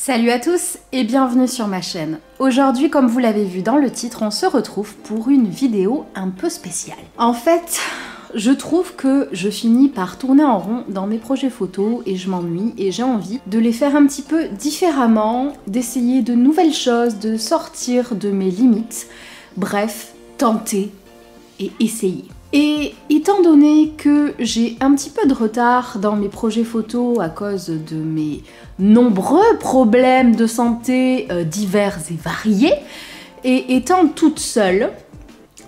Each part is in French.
Salut à tous et bienvenue sur ma chaîne. Aujourd'hui, comme vous l'avez vu dans le titre, on se retrouve pour une vidéo un peu spéciale. En fait, je trouve que je finis par tourner en rond dans mes projets photos et je m'ennuie et j'ai envie de les faire un petit peu différemment, d'essayer de nouvelles choses, de sortir de mes limites. Bref, tenter et essayer. Et étant donné que j'ai un petit peu de retard dans mes projets photos à cause de mes nombreux problèmes de santé divers et variés, et étant toute seule,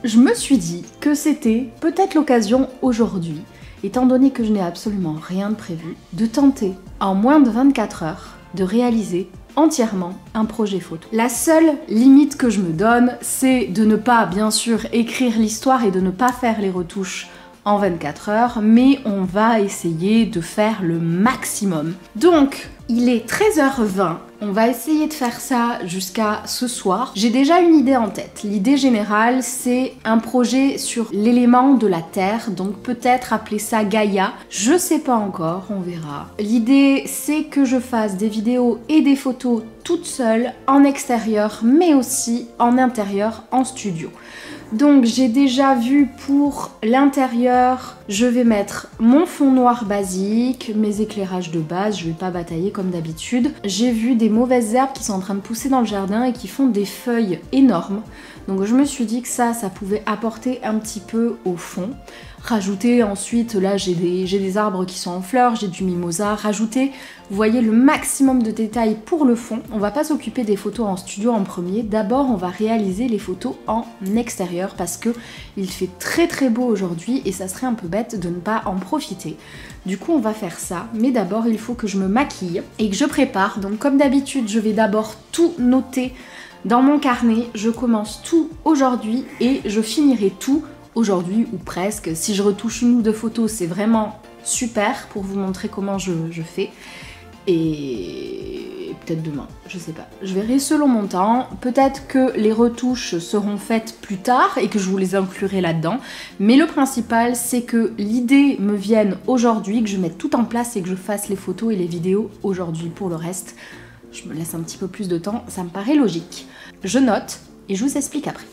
je me suis dit que c'était peut-être l'occasion aujourd'hui, étant donné que je n'ai absolument rien de prévu, de tenter en moins de 24 heures de réaliser entièrement un projet photo. La seule limite que je me donne, c'est de ne pas, bien sûr, écrire l'histoire et de ne pas faire les retouches en 24 heures, mais on va essayer de faire le maximum. Donc, il est 13h20, on va essayer de faire ça jusqu'à ce soir. J'ai déjà une idée en tête. L'idée générale, c'est un projet sur l'élément de la Terre, donc peut-être appeler ça Gaïa. Je sais pas encore, on verra. L'idée, c'est que je fasse des vidéos et des photos toute seule, en extérieur, mais aussi en intérieur, en studio. Donc j'ai déjà vu pour l'intérieur, je vais mettre mon fond noir basique, mes éclairages de base, je vais pas batailler comme d'habitude. J'ai vu des mauvaises herbes qui sont en train de pousser dans le jardin et qui font des feuilles énormes. Donc je me suis dit que ça pouvait apporter un petit peu au fond. Rajouter ensuite, là j'ai des arbres qui sont en fleurs, j'ai du mimosa, rajouter, vous voyez, le maximum de détails pour le fond. On va pas s'occuper des photos en studio en premier, d'abord on va réaliser les photos en extérieur parce que il fait très beau aujourd'hui et ça serait un peu bête de ne pas en profiter. Du coup on va faire ça, mais d'abord il faut que je me maquille et que je prépare. Donc comme d'habitude je vais d'abord tout noter dans mon carnet, je commence tout aujourd'hui et je finirai tout aujourd'hui ou presque. Si je retouche une ou deux photos, c'est vraiment super pour vous montrer comment je fais. Et peut-être demain, je sais pas. Je verrai selon mon temps. Peut-être que les retouches seront faites plus tard et que je vous les inclurai là-dedans. Mais le principal, c'est que l'idée me vienne aujourd'hui, que je mette tout en place et que je fasse les photos et les vidéos aujourd'hui. Pour le reste, je me laisse un petit peu plus de temps, ça me paraît logique. Je note et je vous explique après.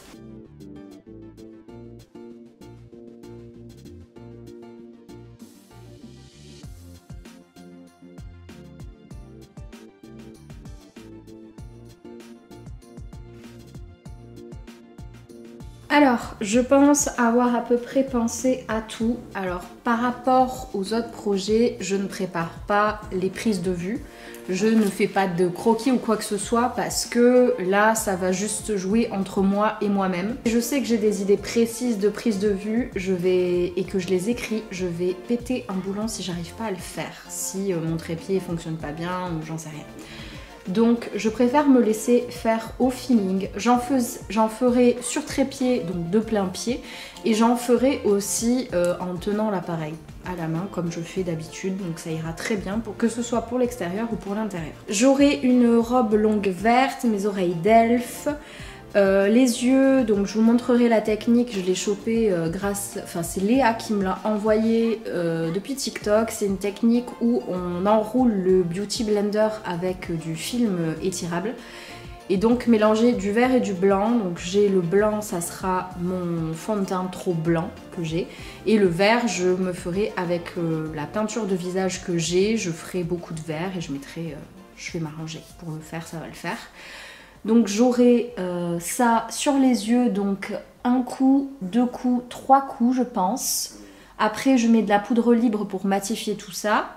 Alors, je pense avoir à peu près pensé à tout. Alors, par rapport aux autres projets, je ne prépare pas les prises de vue. Je ne fais pas de croquis ou quoi que ce soit parce que là, ça va juste jouer entre moi et moi-même. Je sais que j'ai des idées précises de prise de vue et que je les écris. Je vais péter un boulon si j'arrive pas à le faire. Si mon trépied fonctionne pas bien ou j'en sais rien. Donc je préfère me laisser faire au feeling. J'en ferai sur trépied, donc de plein pied, et j'en ferai aussi en tenant l'appareil à la main comme je fais d'habitude, donc ça ira très bien pour que ce soit pour l'extérieur ou pour l'intérieur. J'aurai une robe longue verte, mes oreilles d'elfe. Les yeux, donc je vous montrerai la technique, je l'ai chopé c'est Léa qui me l'a envoyé depuis TikTok. C'est une technique où on enroule le Beauty Blender avec du film étirable et donc mélanger du vert et du blanc. Donc j'ai le blanc, ça sera mon fond de teint trop blanc que j'ai, et le vert je me ferai avec la peinture de visage que j'ai. Je ferai beaucoup de vert et je vais m'arranger pour le faire, ça va le faire. Donc j'aurai ça sur les yeux, donc un coup, deux coups, trois coups je pense. Après je mets de la poudre libre pour matifier tout ça.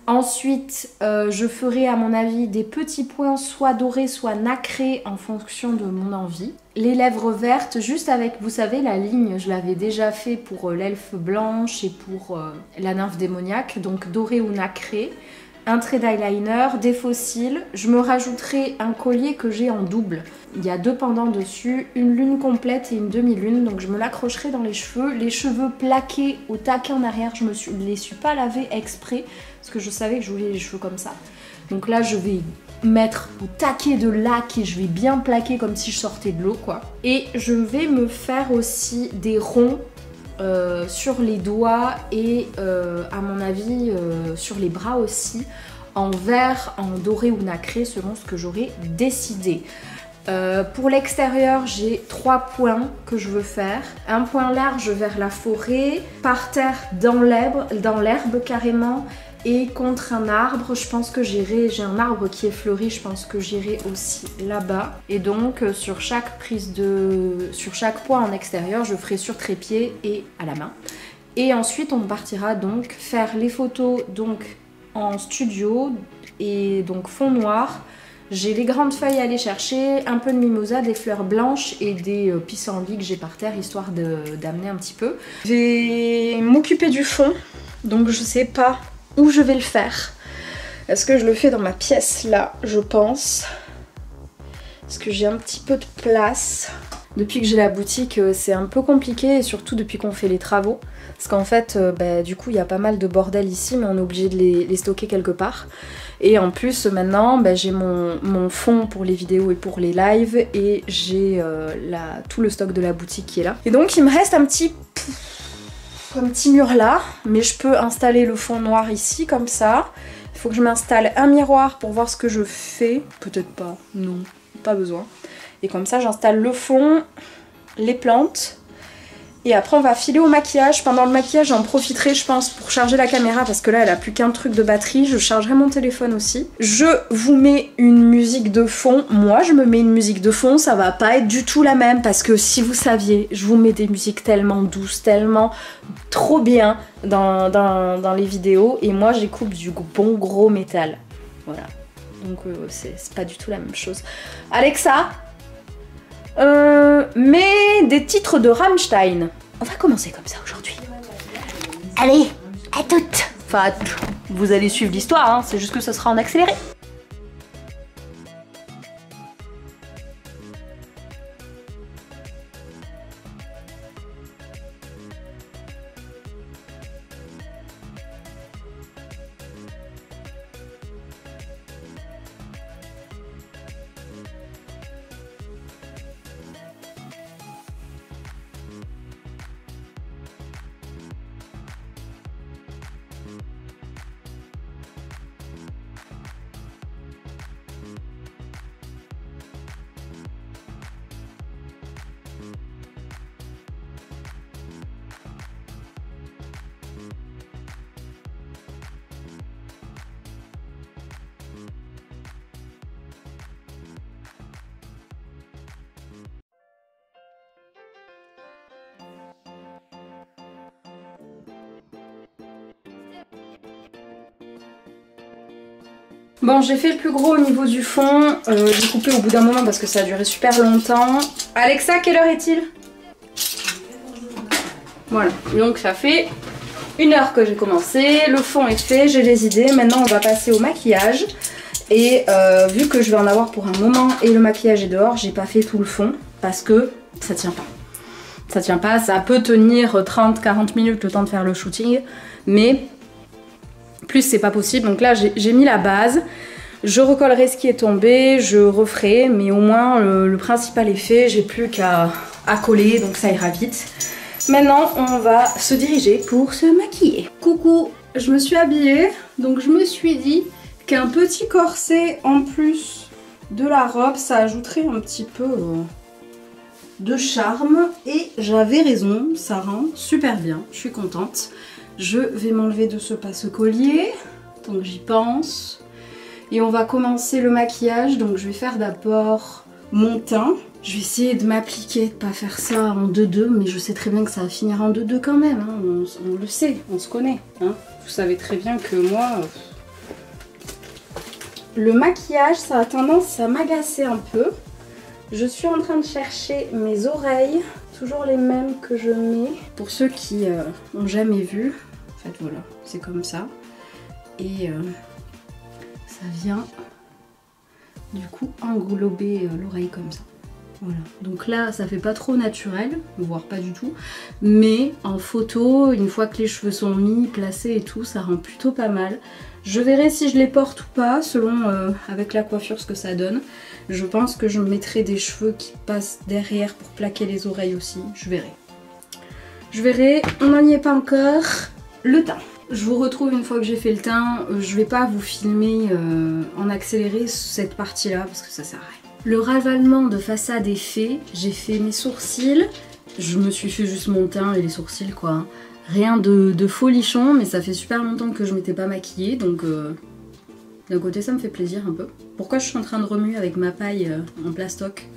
Ensuite je ferai à mon avis des petits points soit dorés soit nacrés en fonction de mon envie. Les lèvres vertes juste avec, vous savez, la ligne, je l'avais déjà fait pour l'elfe blanche et pour la nymphe démoniaque, donc doré ou nacré. Un trait d'eyeliner, des faux cils. Je me rajouterai un collier que j'ai en double. Il y a deux pendants dessus, une lune complète et une demi-lune. Donc je me l'accrocherai dans les cheveux. Les cheveux plaqués au taquet en arrière, je ne les suis pas lavés exprès parce que je savais que je voulais les cheveux comme ça. Donc là, je vais mettre au taquet de lac et je vais bien plaquer comme si je sortais de l'eau, quoi. Et je vais me faire aussi des ronds sur les doigts et à mon avis sur les bras aussi, en vert, en doré ou nacré selon ce que j'aurai décidé. Pour l'extérieur, j'ai 3 points que je veux faire. Un point large vers la forêt, par terre dans l'herbe carrément, et contre un arbre. Je pense que j'ai un arbre qui est fleuri, je pense que j'irai aussi là-bas. Et donc sur chaque point en extérieur, je ferai sur trépied et à la main. Et ensuite on partira donc faire les photos donc en studio et donc fond noir. J'ai les grandes feuilles à aller chercher, un peu de mimosa, des fleurs blanches et des pissenlits que j'ai par terre, histoire d'amener un petit peu. Je vais m'occuper du fond, donc je sais pas où je vais le faire. Est-ce que je le fais dans ma pièce là, je pense. Parce que j'ai un petit peu de place. Depuis que j'ai la boutique, c'est un peu compliqué, et surtout depuis qu'on fait les travaux. Parce qu'en fait, du coup, il y a pas mal de bordel ici, mais on est obligé de les stocker quelque part. Et en plus, maintenant, j'ai mon fond pour les vidéos et pour les lives, et j'ai tout le stock de la boutique qui est là. Et donc, il me reste un petit mur là, mais je peux installer le fond noir ici, comme ça. Il faut que je m'installe un miroir pour voir ce que je fais. Peut-être pas, non, pas besoin. Et comme ça, j'installe le fond, les plantes. Et après, on va filer au maquillage. Pendant le maquillage, j'en profiterai, je pense, pour charger la caméra. Parce que là, elle a plus qu'un truc de batterie. Je chargerai mon téléphone aussi. Je vous mets une musique de fond. Moi, je me mets une musique de fond. Ça va pas être du tout la même. Parce que si vous saviez, je vous mets des musiques tellement douces, tellement trop bien dans les vidéos. Et moi, j'écoute du bon gros métal. Voilà. Donc, c'est pas du tout la même chose. Alexa, mais des titres de Rammstein. On va commencer comme ça aujourd'hui. Allez, à toutes. Enfin, vous allez suivre l'histoire, hein, c'est juste que ça sera en accéléré. Bon, j'ai fait le plus gros au niveau du fond. J'ai coupé au bout d'un moment parce que ça a duré super longtemps. Alexa, quelle heure est-il? Voilà, donc ça fait 1 heure que j'ai commencé. Le fond est fait, j'ai les idées. Maintenant, on va passer au maquillage. Et vu que je vais en avoir pour un moment et le maquillage est dehors, j'ai pas fait tout le fond parce que ça tient pas. Ça tient pas, ça peut tenir 30-40 minutes le temps de faire le shooting, mais plus c'est pas possible. Donc là j'ai mis la base, je recollerai ce qui est tombé, je referai, mais au moins le principal est fait, j'ai plus qu'à coller, donc ça ira vite. Maintenant on va se diriger pour se maquiller. Coucou, je me suis habillée, donc je me suis dit qu'un petit corset en plus de la robe, ça ajouterait un petit peu de charme, et j'avais raison, ça rend super bien, je suis contente. Je vais m'enlever de ce passe-collier, donc j'y pense. Et on va commencer le maquillage, donc je vais faire d'abord mon teint. Je vais essayer de m'appliquer, de pas faire ça en 2-2, mais je sais très bien que ça va finir en 2-2 quand même, hein. On le sait, on se connaît. Hein. Vous savez très bien que moi, le maquillage, ça a tendance à m'agacer un peu. Je suis en train de chercher mes oreilles, toujours les mêmes que je mets. Pour ceux qui n'ont jamais vu, en fait voilà, c'est comme ça. Et ça vient du coup englober l'oreille comme ça. Voilà, donc là ça fait pas trop naturel, voire pas du tout. Mais en photo, une fois que les cheveux sont mis, placés et tout, ça rend plutôt pas mal. Je verrai si je les porte ou pas, selon avec la coiffure ce que ça donne. Je pense que je mettrai des cheveux qui passent derrière pour plaquer les oreilles aussi, je verrai. Je verrai, on n'en y est pas encore. Le teint. Je vous retrouve une fois que j'ai fait le teint. Je vais pas vous filmer en accéléré cette partie-là parce que ça sert à rien. Le ravalement de façade est fait. J'ai fait mes sourcils. Je me suis fait juste mon teint et les sourcils quoi. Rien de folichon, mais ça fait super longtemps que je m'étais pas maquillée, donc d'un côté ça me fait plaisir un peu. Pourquoi je suis en train de remuer avec ma paille en plastoc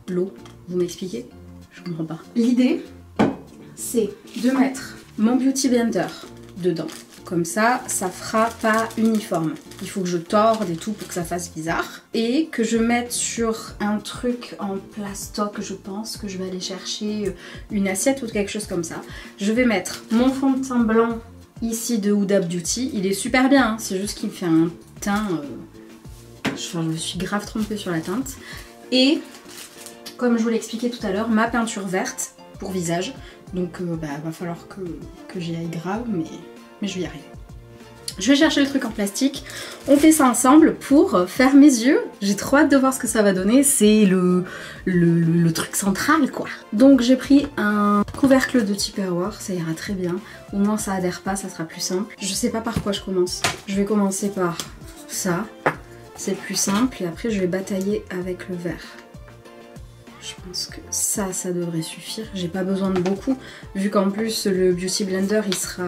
l'eau? Vous m'expliquez? Je comprends pas. L'idée, c'est de mettre mon Beauty Blender dedans. Comme ça, ça fera pas uniforme. Il faut que je torde et tout pour que ça fasse bizarre. Et que je mette sur un truc en plastoc, je pense, que je vais aller chercher une assiette ou quelque chose comme ça. Je vais mettre mon fond de teint blanc ici de Huda Beauty. Il est super bien, hein. C'est juste qu'il me fait un teint... je me suis grave trompée sur la teinte. Et, comme je vous l'ai expliqué tout à l'heure, ma peinture verte pour visage. Donc, va falloir que j'y aille grave, mais je vais y arriver. Je vais chercher le truc en plastique, on fait ça ensemble pour faire mes yeux. J'ai trop hâte de voir ce que ça va donner, c'est le truc central quoi. Donc j'ai pris un couvercle de Tupperware, ça ira très bien. Au moins ça adhère pas, ça sera plus simple. Je sais pas par quoi je commence. Je vais commencer par ça, c'est le plus simple, et après je vais batailler avec le vert. Je pense que ça devrait suffire. J'ai pas besoin de beaucoup, vu qu'en plus le Beauty Blender il sera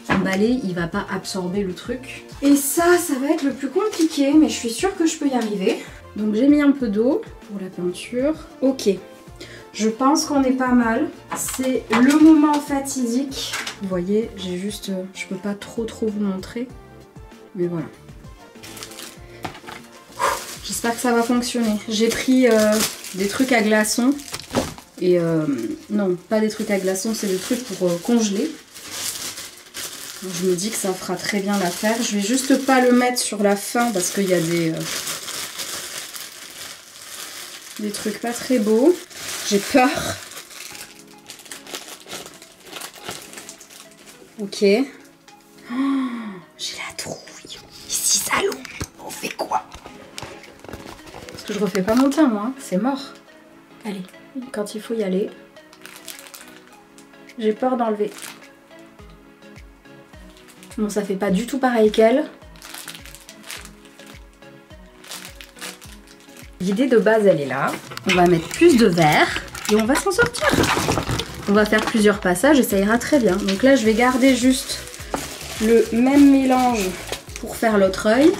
emballé, il va pas absorber le truc. Et ça va être le plus compliqué, mais je suis sûre que je peux y arriver. Donc j'ai mis un peu d'eau pour la peinture. Ok, je pense qu'on est pas mal. C'est le moment fatidique. Vous voyez, j'ai juste... je peux pas trop vous montrer, mais voilà. J'espère que ça va fonctionner. J'ai pris des trucs à glaçons. Et non, pas des trucs à glaçons, c'est des trucs pour congeler. Donc, je me dis que ça fera très bien l'affaire. Je vais juste pas le mettre sur la fin parce qu'il y a des trucs pas très beaux. J'ai peur. Ok. Oh, j'ai la trouille. Ici, salon. On fait quoi? Parce que je refais pas mon teint, moi. C'est mort. Allez, quand il faut y aller. J'ai peur d'enlever. Bon, ça fait pas du tout pareil qu'elle. L'idée de base, elle est là. On va mettre plus de vert et on va s'en sortir. On va faire plusieurs passages et ça ira très bien. Donc là, je vais garder juste le même mélange pour faire l'autre œil.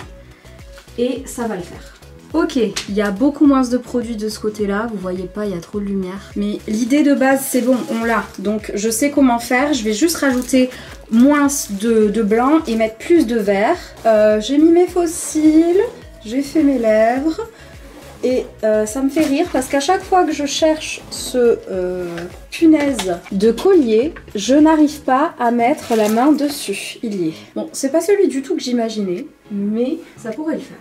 Et ça va le faire. Ok, il y a beaucoup moins de produits de ce côté-là. Vous voyez pas, il y a trop de lumière. Mais l'idée de base, c'est bon, on l'a. Donc je sais comment faire. Je vais juste rajouter moins de blanc et mettre plus de vert. J'ai mis mes faux cils. J'ai fait mes lèvres. Et ça me fait rire parce qu'à chaque fois que je cherche ce punaise de collier, je n'arrive pas à mettre la main dessus. Il y est. Bon, c'est pas celui du tout que j'imaginais, mais ça pourrait le faire.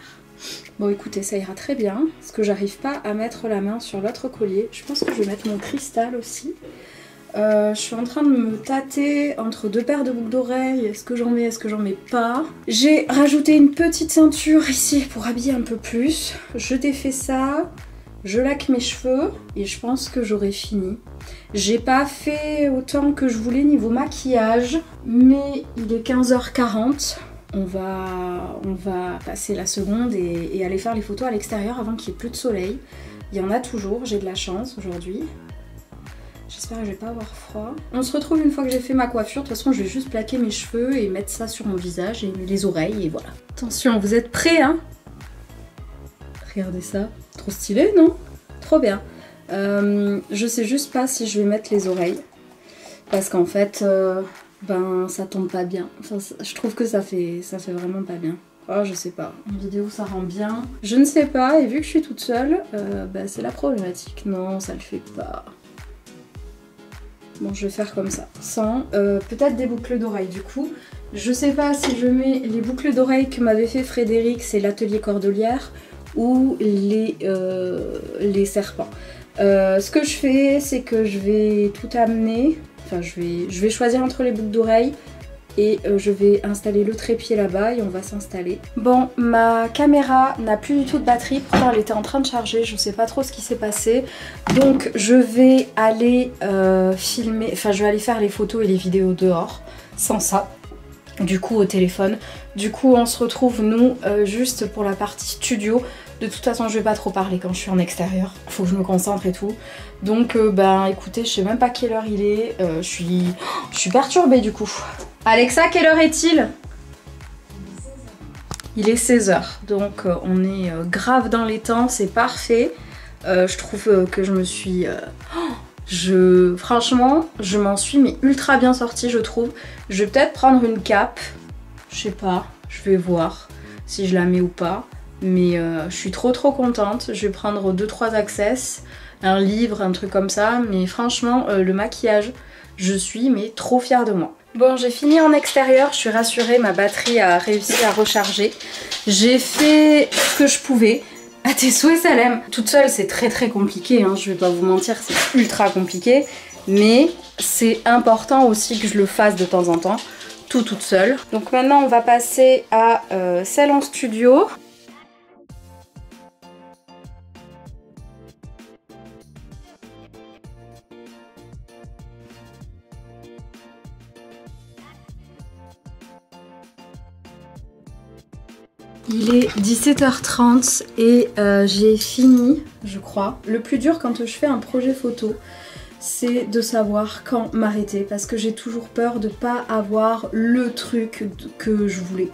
Bon écoutez, ça ira très bien, parce que j'arrive pas à mettre la main sur l'autre collier. Je pense que je vais mettre mon cristal aussi. Je suis en train de me tâter entre deux paires de boucles d'oreilles. Est-ce que j'en mets, est-ce que j'en mets pas? J'ai rajouté une petite ceinture ici pour habiller un peu plus. Je défais ça, je laque mes cheveux et je pense que j'aurai fini. J'ai pas fait autant que je voulais niveau maquillage, mais il est 15h40. On va passer la seconde et aller faire les photos à l'extérieur avant qu'il n'y ait plus de soleil. Il y en a toujours, j'ai de la chance aujourd'hui. J'espère que je vais pas avoir froid. On se retrouve une fois que j'ai fait ma coiffure. De toute façon, je vais juste plaquer mes cheveux et mettre ça sur mon visage et les oreilles et voilà. Attention, vous êtes prêts, hein? Regardez ça. Trop stylé, non? Trop bien. Je sais juste pas si je vais mettre les oreilles. Parce qu'en fait... ben ça tombe pas bien, enfin, je trouve que ça fait vraiment pas bien. Oh je sais pas, en vidéo ça rend bien, je ne sais pas, et vu que je suis toute seule, bah, c'est la problématique. Non ça le fait pas. Bon je vais faire comme ça, sans peut-être des boucles d'oreilles du coup. Je sais pas si je mets les boucles d'oreilles que m'avait fait Frédéric, c'est l'atelier Cordelière, ou les serpents. Ce que je fais c'est que je vais tout amener. Enfin, je vais choisir entre les boucles d'oreilles et je vais installer le trépied là-bas et on va s'installer. Bon, ma caméra n'a plus du tout de batterie, pourtant elle était en train de charger, je sais pas trop ce qui s'est passé. Donc je vais aller filmer, enfin je vais aller faire les photos et les vidéos dehors, sans ça. du coup au téléphone. Du coup on se retrouve nous juste pour la partie studio. De toute façon je vais pas trop parler quand je suis en extérieur, faut que je me concentre et tout. Donc ben écoutez, je sais même pas quelle heure il est, je suis perturbée du coup. Alexa, quelle heure est-il? Il est 16h, donc on est grave dans les temps, c'est parfait. Je trouve que je me suis... franchement, je m'en suis mais ultra bien sortie, je trouve. Je vais peut-être prendre une cape, je sais pas, je vais voir si je la mets ou pas. Mais je suis trop contente, je vais prendre 2-3 access, un livre, un truc comme ça. Mais franchement, le maquillage, je suis mais trop fière de moi. Bon, j'ai fini en extérieur, je suis rassurée, ma batterie a réussi à recharger. J'ai fait ce que je pouvais. À tes souhaits, Salem. Toute seule, c'est très compliqué, hein, je vais pas vous mentir, c'est ultra compliqué. Mais c'est important aussi que je le fasse de temps en temps, toute seule. Donc maintenant, on va passer à celle en studio. Il est 17h30 et j'ai fini, je crois. Le plus dur quand je fais un projet photo, c'est de savoir quand m'arrêter parce que j'ai toujours peur de pas avoir le truc que je voulais.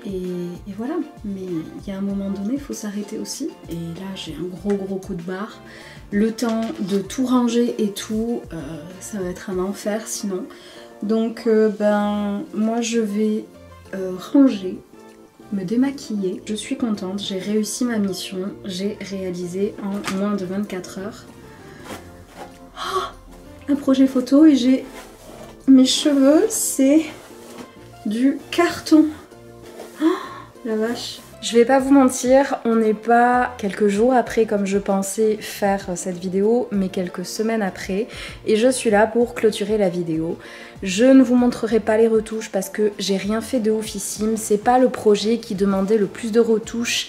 Et voilà, mais il y a un moment donné, il faut s'arrêter aussi. Et là, j'ai un gros coup de barre. Le temps de tout ranger et tout, ça va être un enfer sinon. Donc, ben, moi je vais ranger, me démaquiller. Je suis contente, j'ai réussi ma mission, j'ai réalisé en moins de 24 heures un projet photo et j'ai mes cheveux, c'est du carton. Oh, la vache. Je vais pas vous mentir, on n'est pas quelques jours après comme je pensais faire cette vidéo, mais quelques semaines après. Et je suis là pour clôturer la vidéo. Je ne vous montrerai pas les retouches parce que j'ai rien fait de oufissime. C'est pas le projet qui demandait le plus de retouches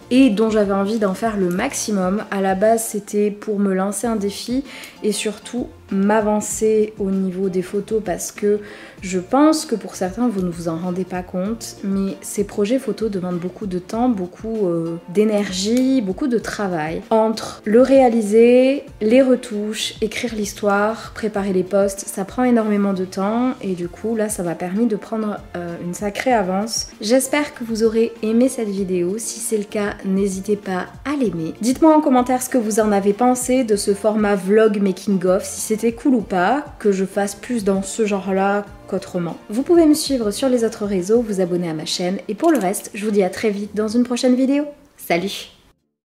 et dont j'avais envie d'en faire le maximum. À la base, c'était pour me lancer un défi et surtout m'avancer au niveau des photos parce que je pense que pour certains vous ne vous en rendez pas compte, mais ces projets photos demandent beaucoup de temps, beaucoup d'énergie, beaucoup de travail. Entre le réaliser, les retouches, écrire l'histoire, préparer les posts, ça prend énormément de temps et du coup là ça m'a permis de prendre une sacrée avance. J'espère que vous aurez aimé cette vidéo, si c'est le cas n'hésitez pas à l'aimer. Dites-moi en commentaire ce que vous en avez pensé de ce format vlog making of, si c'était cool ou pas, que je fasse plus dans ce genre là qu'autrement. Vous pouvez me suivre sur les autres réseaux, vous abonner à ma chaîne et pour le reste, je vous dis à très vite dans une prochaine vidéo. Salut!